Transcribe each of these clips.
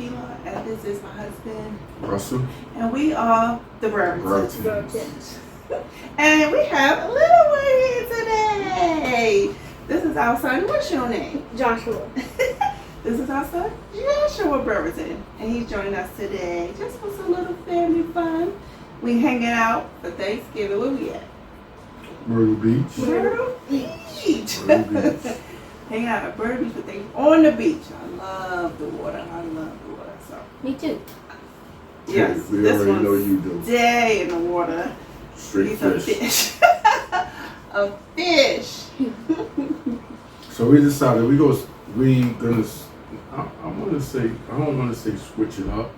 Takilla, and this is my husband, Russell. and we are the Breretons. Breretons. And we have a little one here today. This is our son. What's your name? Joshua. This is our son, Joshua Brereton, and he's joining us today just for some little family fun. We hanging out for Thanksgiving. Where we at? Myrtle Beach. Myrtle Beach. Myrtle Beach. Hanging out at Myrtle Beach with things on the beach. I love the water. I love the water. So Me too. yes, We this already one's know you do. day in the water. Straight He's fish. a fish. So we decided I don't want to say switch it up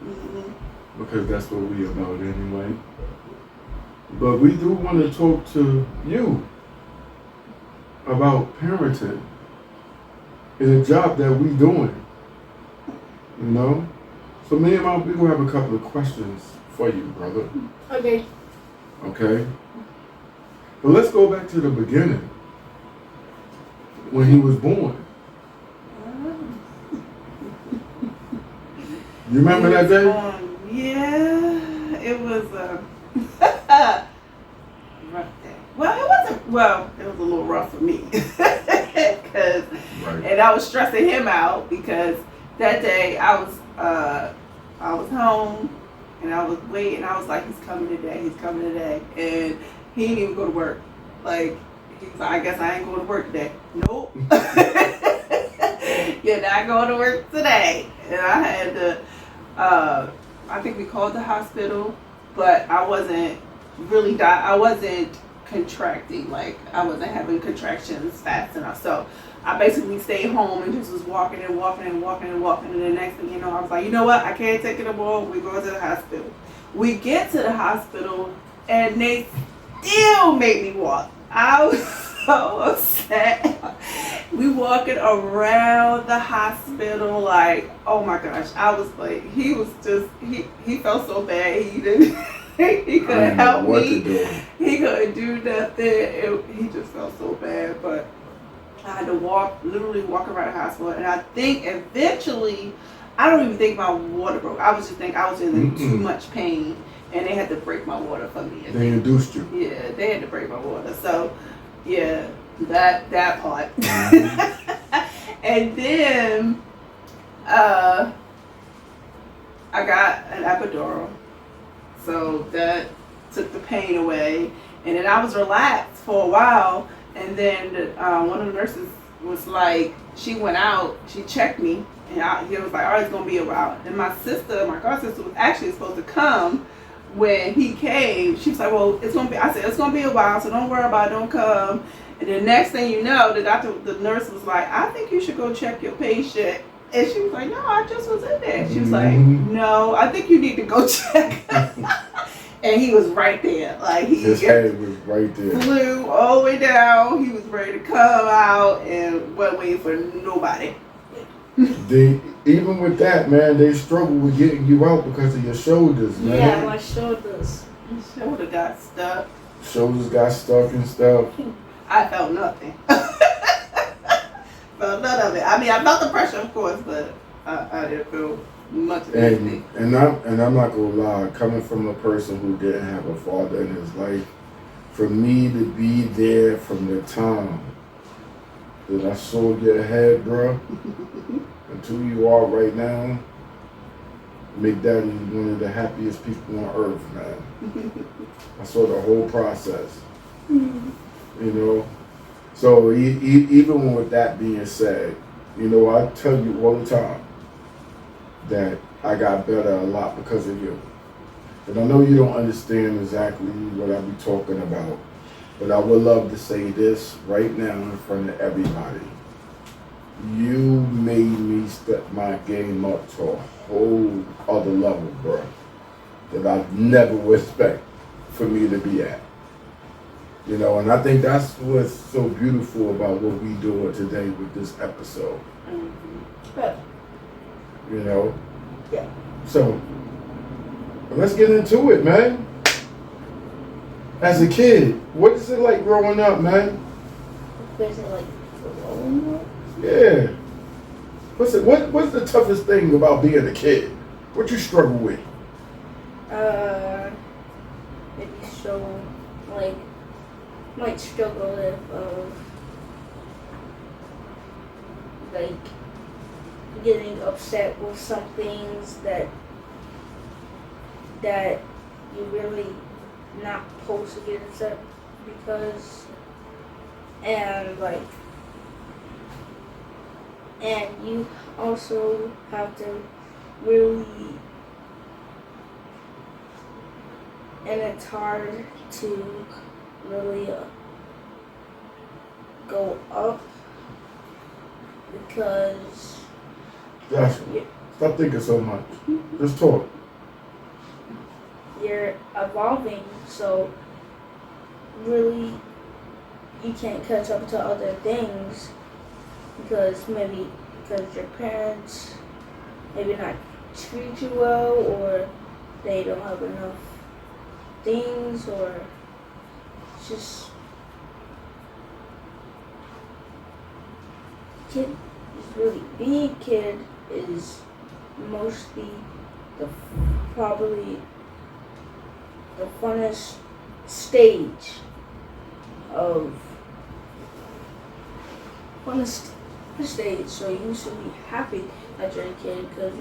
because that's what we about anyway. But we do want to talk to you about parenting and a job that we doing. You know? So me and we gonna have a couple of questions for you, brother. Okay. Okay? But let's go back to the beginning. When he was born. You remember that day? Yeah, it was a rough day. Well, it wasn't. Well, it was a little rough for me because, and I was stressing him out because that day I was home and I was waiting. I was like, he's coming today. He's coming today, and he didn't even go to work. Like he's like, I guess I ain't going to work today. Nope. You're not going to work today. And I had to. I think we called the hospital, but I wasn't really I wasn't contracting, like I wasn't having contractions fast enough. So I basically stayed home and just was walking and walking and walking and walking. And the next thing you know, I was like, you know what? I can't take it anymore. We're going to the hospital. We get to the hospital and they still made me walk. I was so upset. We walking around the hospital like, oh my gosh. I was like, he was just, he felt so bad. He didn't, he couldn't help me. He couldn't do nothing. He just felt so bad. But I had to literally walk around the hospital. And I think eventually, I don't even think my water broke. I was just thinking I was in too much pain. And they had to break my water for me. They induced you. Yeah, they had to break my water. So, yeah, that part. And then I got an epidural. So that took the pain away. And then I was relaxed for a while. And then one of the nurses was like, she went out, she checked me. And he was like, all right, it's going to be a while. And my god sister was actually supposed to come. When he came, she was like, well, I said, it's going to be a while, so don't worry about it, don't come. And the next thing you know, the nurse was like, I think you should go check your patient. And she was like, no, I just was in there. She was like, no, I think you need to go check. And he was right there. Like his head was right there. Flew all the way down. He was ready to come out and wasn't waiting for nobody. Even with that, man, they struggle with getting you out because of your shoulders, man. Yeah, my shoulders. My shoulder got stuck. Shoulders got stuck and stuff. I felt nothing. Felt none of it. I mean, I felt the pressure, of course, but I didn't feel much of anything. And I'm not gonna lie, coming from a person who didn't have a father in his life, for me to be there from the time that I saw your head, bro, until you are right now, Big Daddy is one of the happiest people on earth, man. I saw the whole process, you know. So even with that being said, you know, I tell you all the time that I got better a lot because of you. And I know you don't understand exactly what I be talking about, but I would love to say this right now in front of everybody. You made me step my game up to a whole other level, bro, that I never would expect for me to be at. You know, and I think that's what's so beautiful about what we doing today with this episode. You know? Yeah. So, let's get into it, man. As a kid, what is it like growing up, man? What is it like growing up? Yeah. What's the toughest thing about being a kid? What you struggle with? Maybe so, like, might struggle with, like, getting upset with some things that you really not supposed to get upset because, and like, and you also have to really, and it's hard to really go up because Joshua, stop thinking so much. Just talk. you're evolving, so really you can't catch up to other things because your parents maybe not treat you well, or they don't have enough things, or just kid is really being a kid is mostly probably the funnest stage of funnest stage. So you should be happy that you're a kid because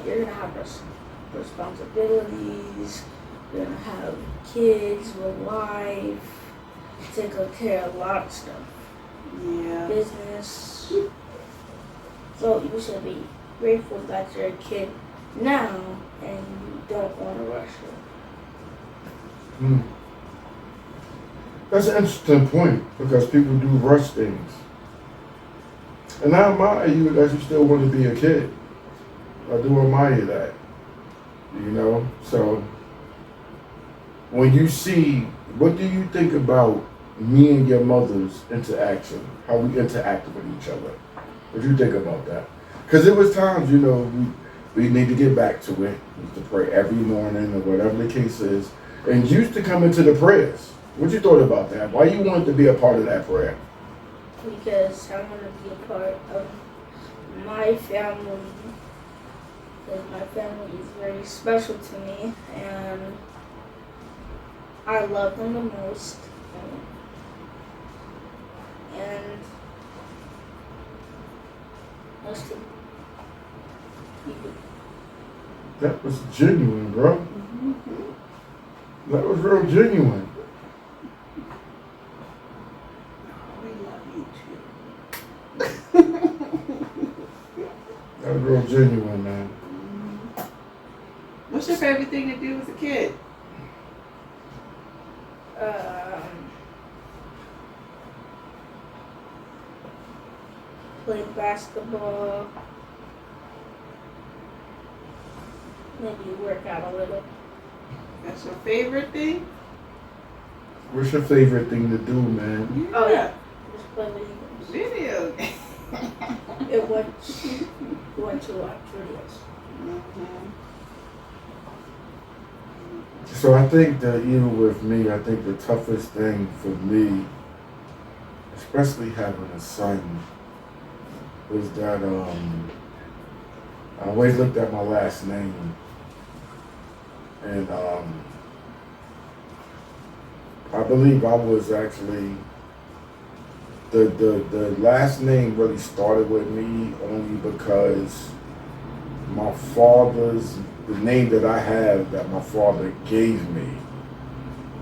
you're gonna have responsibilities. You're gonna have kids, a wife, take care of a lot of stuff. Yeah. Business. So you should be grateful that you're a kid now and you don't want to rush it. That's an interesting point because people do rush things. And I admire you that you still want to be a kid. I do admire that. You know? So, when you see, what do you think about me and your mother's interaction? How we interacted with each other? What do you think about that? Because there was times, you know, we need to get back to it. We used to pray every morning or whatever the case is. And you used to come into the prayers. What you thought about that? Why you wanted to be a part of that prayer? Because I want to be a part of my family. Because my family is very special to me, and I love them the most. And mostly, That was genuine, bro. That was real genuine. We love you too. That was real genuine, man. What's your favorite thing to do as a kid? Play basketball. Maybe work out a little. That's your favorite thing? What's your favorite thing to do, man? Oh yeah, just play video Video. games. It went to watch videos. So I think that even with me, I think the toughest thing for me, especially having a son, was that I always looked at my last name, and I believe I was actually the last name really started with me only because the name that I have that my father gave me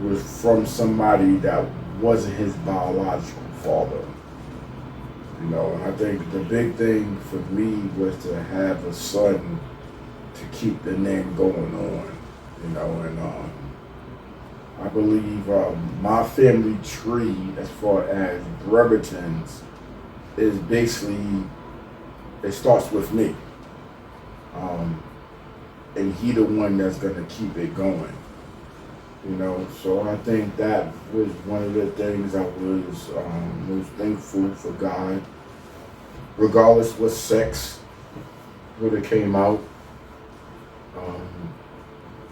was from somebody that wasn't his biological father. You know, and I think the big thing for me was to have a son to keep the name going on. You know, and I believe my family tree, as far as Breretons, is basically, it starts with me. And he the one that's gonna keep it going. You know, so I think that was one of the things I was most thankful for God. Regardless what sex would have came out,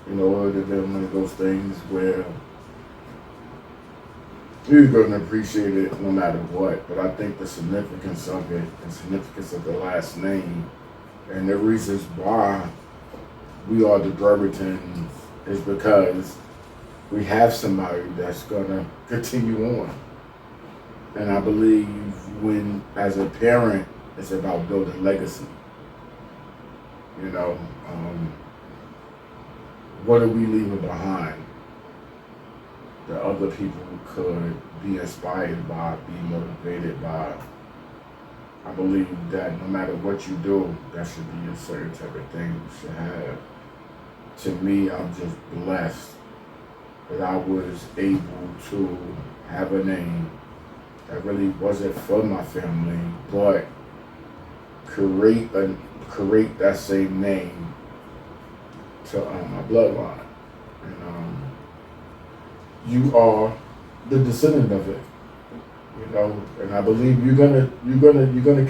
you know, it would have been one of those things where You're gonna appreciate it no matter what. But I think the significance of it, the significance of the last name, and the reasons why we are the Breretons is because we have somebody that's gonna continue on. And I believe when, as a parent, it's about building legacy. You know, what are we leaving behind that other people could be inspired by, be motivated by? I believe that no matter what you do, that should be a certain type of thing you should have. To me, I'm just blessed that I was able to have a name that really wasn't for my family, but create that same name to my bloodline. And you are the descendant of it, you know. And I believe you're gonna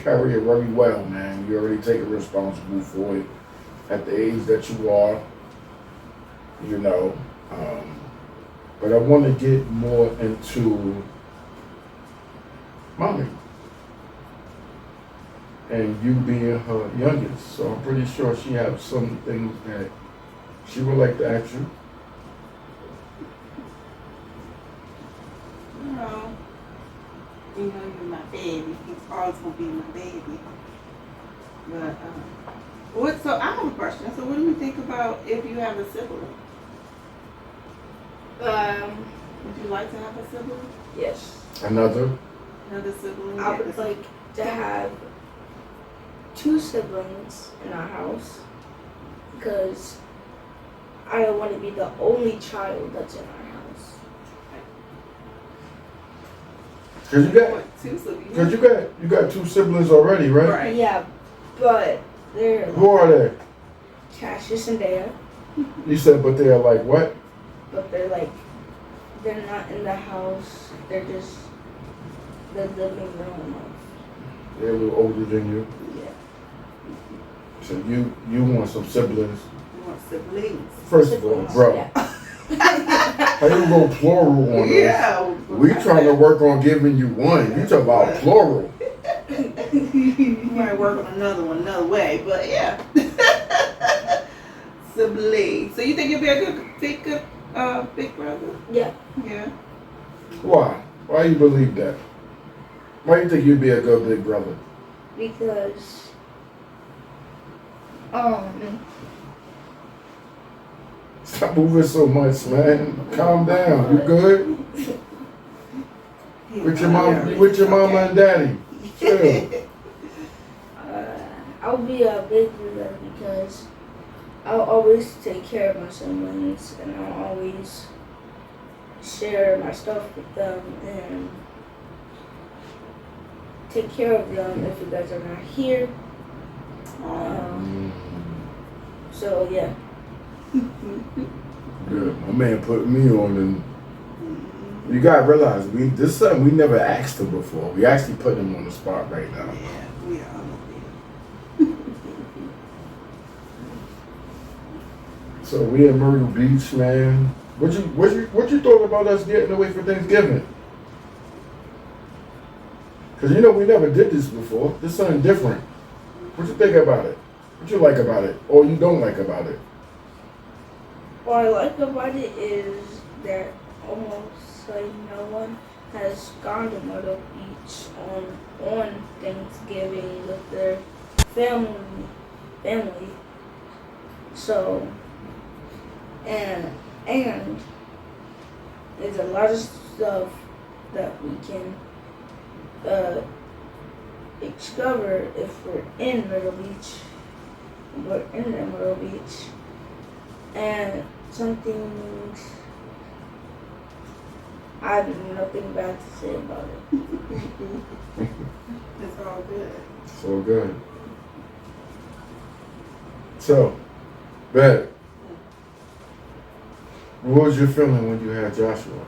carry it very well, man. You're already taking responsible for it at the age that you are, you know. But I want to get more into mommy and you being her youngest. So I'm pretty sure she has some things that she would like to ask you. No. You know, you're my baby. He's always gonna be my baby. But so I have a question. So what do you think about if you have a sibling? Would you like to have a sibling? Yes. Another sibling? I would like to have 2 siblings in our house because I don't want to be the only child that's in our house. Cause you got 2 siblings already, right? Right. Yeah, but they're Who are they? Cassius and Dea, You said, but they are like what? but they're not in the house. They're living their own life. They're a little older than you. Yeah. So you want some siblings? You want siblings? First of all, bro, Yeah. how you go plural on us? Yeah. We trying to work on giving you one. You talk about plural. You might work on another one another way, but yeah. Siblings. So you think you'll be a good big brother? Yeah. Yeah. Why? Why you believe that? Why you think you'd be a good big brother? Because Stop moving so much, man. Calm down. You good? With your mama and daddy. Chill. I'll be a big brother because I'll always take care of my siblings and I'll always share my stuff with them and take care of them if you guys are not here. So yeah. Good. My man put me on, and you gotta realize this is something we never asked him before. We actually put him on the spot right now. Yeah, we are. So we in Myrtle Beach, man. What you thought about us getting away for Thanksgiving? Cause you know we never did this before. This is something different. What you think about it? What you like about it, or you don't like about it? What I like about it is that almost like no one has gone to Myrtle Beach on Thanksgiving with their family. So and there's a lot of stuff that we can discover if we're in Myrtle Beach. We're in Myrtle Beach. And some things, I have nothing bad to say about it. It's all good. So good. So, Ben, what was your feeling when you had Joshua?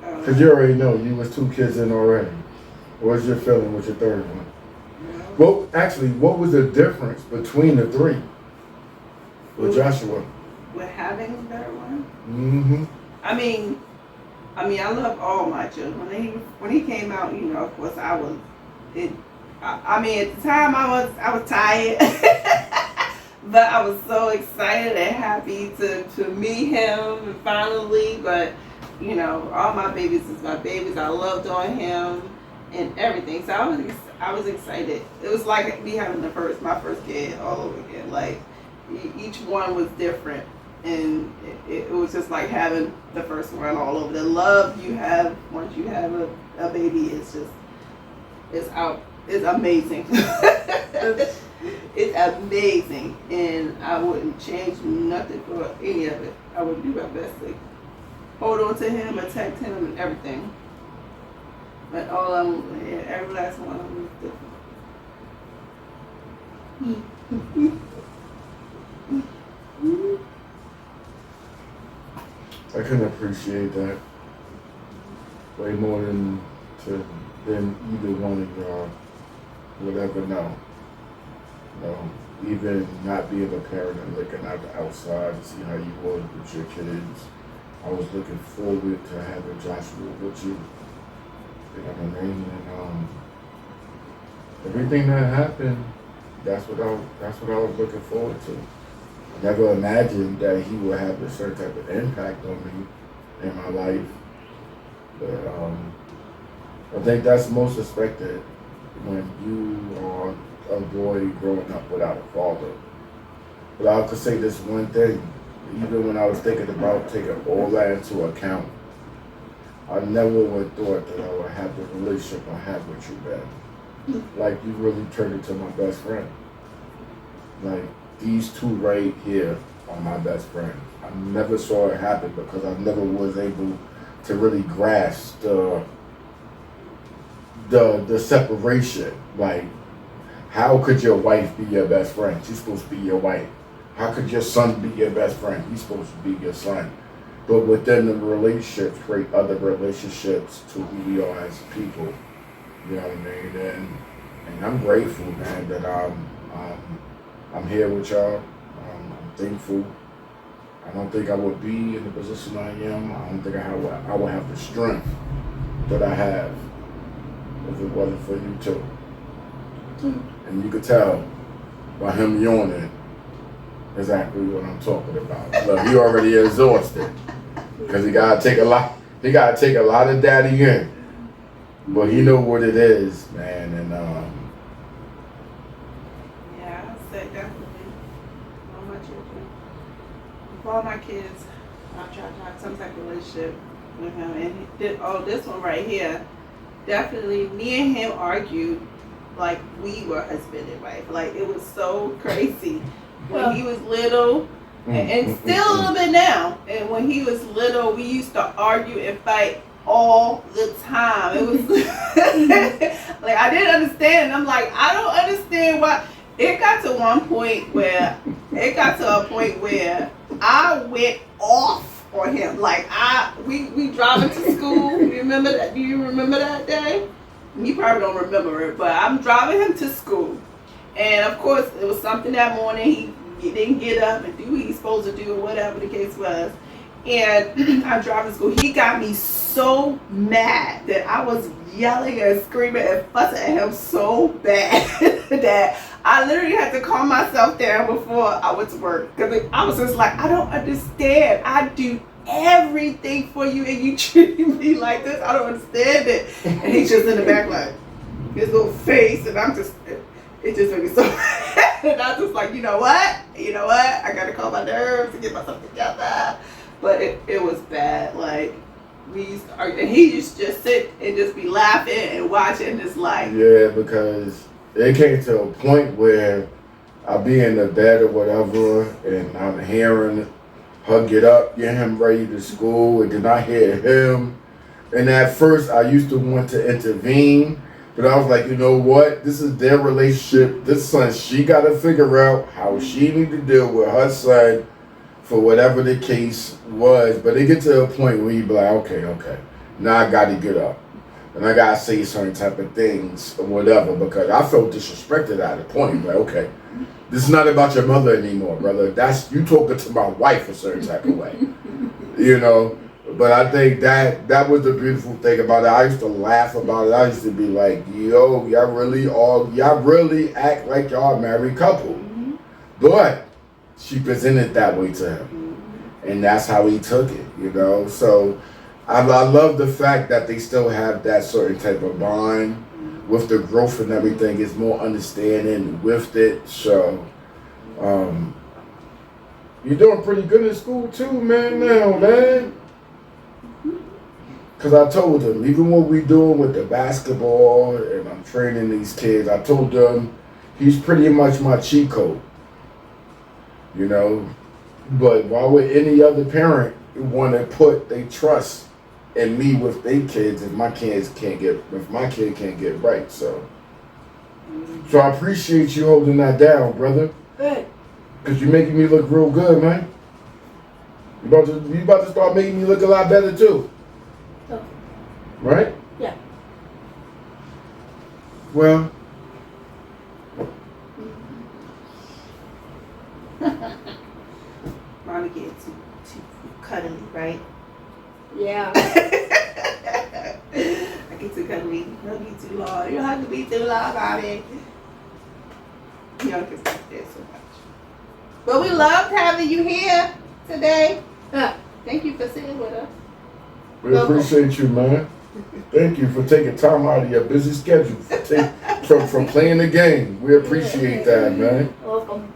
Because you already know you was 2 kids in already. What was your feeling with your 3rd one? Well, actually, what was the difference between the 3 with Joshua? With having the 3rd one? Mm-hmm. I mean, I mean, I love all my children. When he came out, you know, of course, I was. I mean, at the time, I was tired, but I was so excited and happy to meet him finally. But you know, all my babies is my babies. I loved on him and everything. So I was excited. It was like me having my first kid all over again. Like each one was different. And it was just like having the first one all over. The love you have once you have a baby is it's amazing. It's amazing, and I wouldn't change nothing for any of it. I would do my best to hold on to him, protect him, and everything. But all of them, every last one of them is different. I can appreciate that way more than either one of y'all would ever know. You know, even not being a parent and looking out the outside to see how you was with your kids. I was looking forward to having Joshua with you. You know what I mean? And everything that happened, that's what I was looking forward to. Never imagined that he would have a certain type of impact on me in my life. But I think that's most expected when you are a boy growing up without a father. But I could say this one thing, even when I was thinking about taking all that into account, I never would have thought that I would have the relationship I have with you, man. Like, you really turned into my best friend. Like, these two right here are my best friends. I never saw it happen because I never was able to really grasp the separation. Like, how could your wife be your best friend? She's supposed to be your wife. How could your son be your best friend? He's supposed to be your son. But within the relationships, create other relationships to who we are as people. You know what I mean? And I'm grateful, man, that I'm here with y'all. I'm thankful. I don't think I would be in the position I am. I don't think I would have the strength that I have if it wasn't for you too. And you could tell by him yawning exactly what I'm talking about. Look, he already exhausted because he gotta take a lot. He gotta take a lot of daddy in, but he know what it is, man. And yeah, I say definitely. All my children, with all my kids, I've tried to have some type of relationship with him, and he did. Oh, this one right here, definitely. Me and him argued like we were husband and wife. Like, it was so crazy when he was little, and still a little bit now. And when he was little, we used to argue and fight all the time. It was like, I didn't understand. I'm like, I don't understand why. It got to a point where I went off on him. Like, we driving to school. You remember that? Do you remember that day? You probably don't remember it, but I'm driving him to school. And of course, it was something that morning. He didn't get up and do what he's supposed to do, or whatever the case was. And I'm driving to school. He got me so mad that I was yelling and screaming and fussing at him so bad that I literally had to calm myself down before I went to work. Because I was just like, I don't understand. I do everything for you and you treat me like this. I don't understand it. And he's just in the back like, his little face, and I'm just, it just made me so mad. And I was just like, you know what? I gotta calm my nerves and get myself together. But it was bad. Like, we used to argue, and he used to just sit and just be laughing and watching this like. Yeah, because it came to a point where I'll be in the bed or whatever, and I'm hearing her get up, get him ready to school, and then I hear him. And at first, I used to want to intervene, but I was like, you know what? This is their relationship. This son, she got to figure out how she need to deal with her son for whatever the case was. But it get to a point where you be like, okay, now I got to get up. And I got to say certain type of things or whatever, because I felt disrespected at a point. Like, okay, this is not about your mother anymore, brother. That's you talking to my wife a certain type of way, you know. But I think that was the beautiful thing about it. I used to laugh about it. I used to be like, yo, y'all really act like y'all a married couple. Mm-hmm. But she presented that way to him. Mm-hmm. And that's how he took it, you know. So I love the fact that they still have that certain type of bond with the growth and everything. It's more understanding with it. So you're doing pretty good in school too, man, now, man. Because I told them, even what we doing with the basketball and I'm training these kids, I told them he's pretty much my cheat code, you know. But why would any other parent want to put their trust in me with their kids if my kid can't get right? So I appreciate you holding that down, brother. Good. Because you're making me look real good, man. You about to start making me look a lot better too. Okay. Right? Yeah. Well, Mommy get too cuddly, right? Yeah. I get too cuddly. Don't be too long. You don't have to be too long, Mommy. You don't get stuck there so much. But we loved having you here today. Thank you for sitting with us. we appreciate you, man. Thank you for taking time out of your busy schedule from playing the game. We appreciate that, man. Welcome.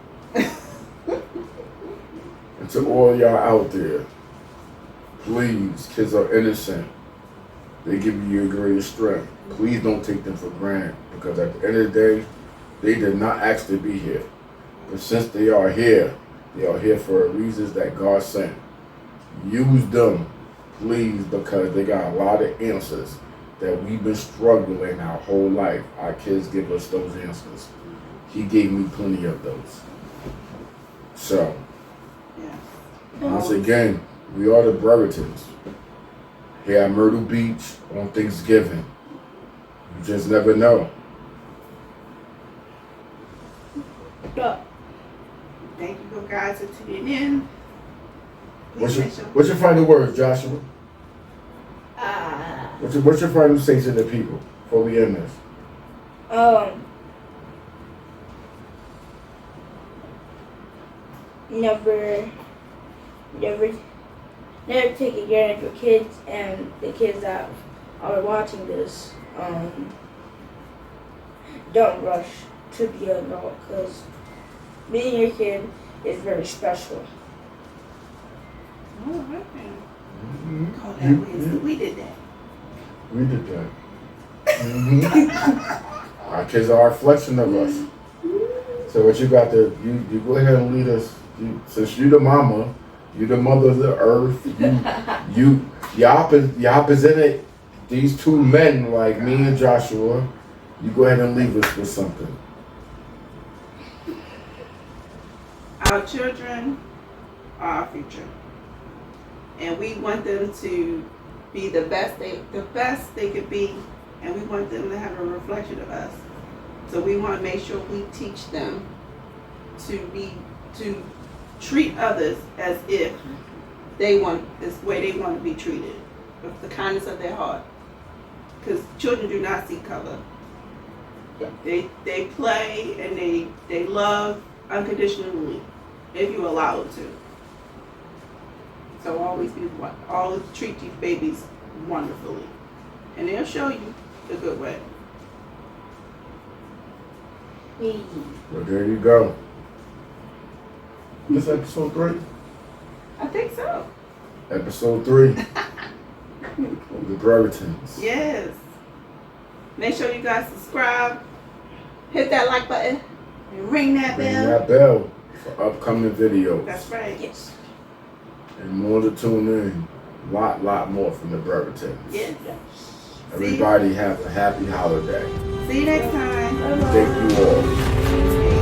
And to all y'all out there, please, kids are innocent. They give you your greatest strength. Please don't take them for granted, because at the end of the day, they did not ask to be here. But since they are here for reasons that God sent. Use them, please, because they got a lot of answers that we've been struggling our whole life. Our kids give us those answers. He gave me plenty of those. So, once again, we are the Breretons here at Myrtle Beach on Thanksgiving. You just never know. Thank you guys for tuning in. What's your final words, Joshua? What's your final say to the people before we end this? Never take advantage of your kids and the kids that are watching this. Don't rush to be an adult, because being your kid is very special. All right. Mm-hmm. Call that wisdom. We did that. We did that. Mm-hmm. Our kids are a reflection of us. So what you got to, you go ahead and lead us. Since you the mama, you the mother of the earth, you represented these two men like me and Joshua. You go ahead and leave us with something. Our children are our future, and we want them to be the best they could be, and we want them to have a reflection of us. So we want to make sure we teach them to treat others as if this way they want to be treated, with the kindness of their heart. Because children do not see color. They play and they love unconditionally if you allow them to. So always treat these babies wonderfully, and they'll show you the good way. Well, there you go. This episode 3? I think so. Episode 3 of the Breretons. Yes. Make sure you guys subscribe, hit that like button, and ring that Ring bell. that bell for upcoming videos. That's right. Yes. And more to tune in. Lot more from the Breretons. Yes. Everybody have a happy holiday. See you next time. Thank you all.